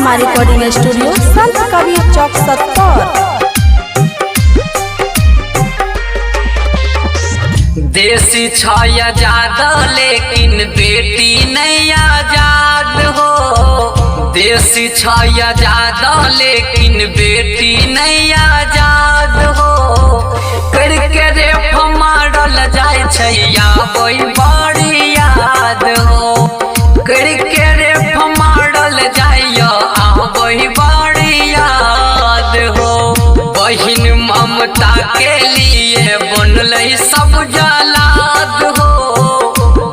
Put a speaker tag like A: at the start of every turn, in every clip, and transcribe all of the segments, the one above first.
A: Shyama recording studio संत कबीर चौक 70।
B: देसी छाया ज्यादा लेकिन बेटी नहीं आजाद हो। देसी छाया ज्यादा लेकिन बेटी नहीं आजाद हो। करके रे फमारल जाय छैया वही बड़ी याद हो। करके रे फमारल जाइया वही बड़ी याद हो। बहिन ममता के लिए बनल सब जलाद हो।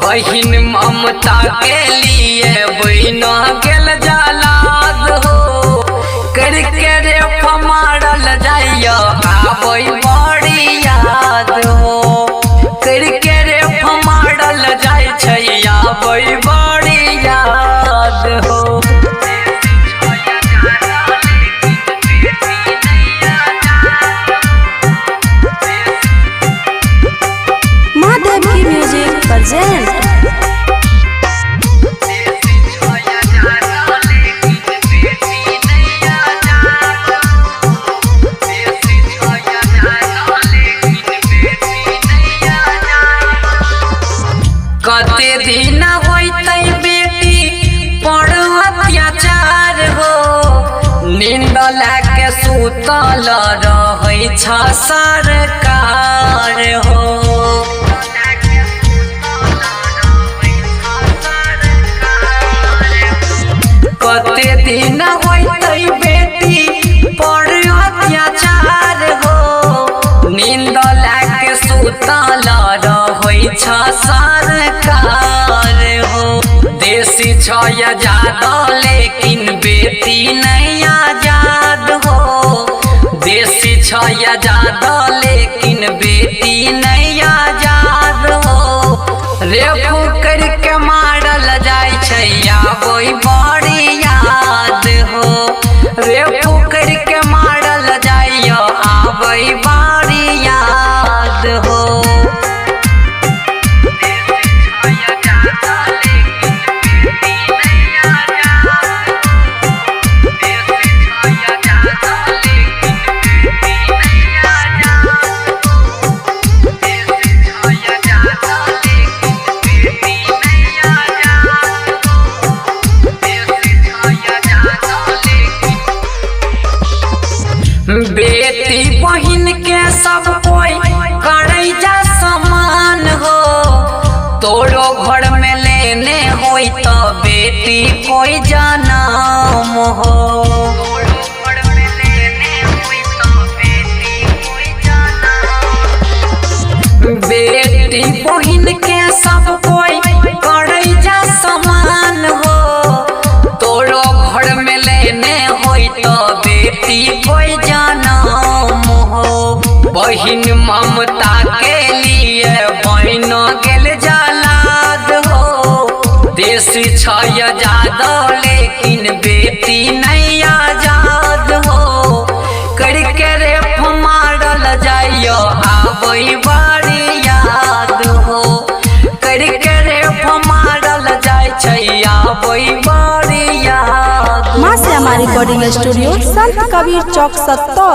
B: बहिन ममता के लिए बहिना गेल जलाद हो। करके रे फमारल जाइया आबई बड़ी याद हो। करके रे फमारल जाय छैया आबई बड़ी याद हो।
A: महादेव की म्यूजिक प्रेजेंट।
B: कते दिन होते बेटी पर अत्याचार हो। नींद लाके सुतल रहे छ सरकार हो। कते दिन होते बेटी पर अत्याचार हो। नींद लाके सुतल रहे छ सरकार हो। देसी छाया ज्यादा लेकिन बेटी नहीं आजाद हो। देसी छाया ज्यादा लेकिन बेटी नहीं आजाद हो। रेफू करके मारल जाय छैया वही बड़ी याद हो। रेफू करके मारल जाइया आबई बड़ी याद हो। बेटी बहिन के सब कोई करे जा समान हो। तोरो घर में लेने होई तो बेटी कोई जन्म हो। बेटी बहिन के सब कोई करे जा समान हो। तोरो घर में लेने होई तो बेटी कोई जन्म हो। बहिन ममता के लिए बहिन गेल जलाद हो। देसी छाया ज्यादा लेकिन बेटी नहीं आजाद हो। करके रे फमारल जाइयो आबई बड़ी याद हो। करके रे फमारल जाय छैया आबई बड़ी याद।
A: मां श्यामा रिकॉर्डिंग स्टूडियो संत कबीर चौक 70।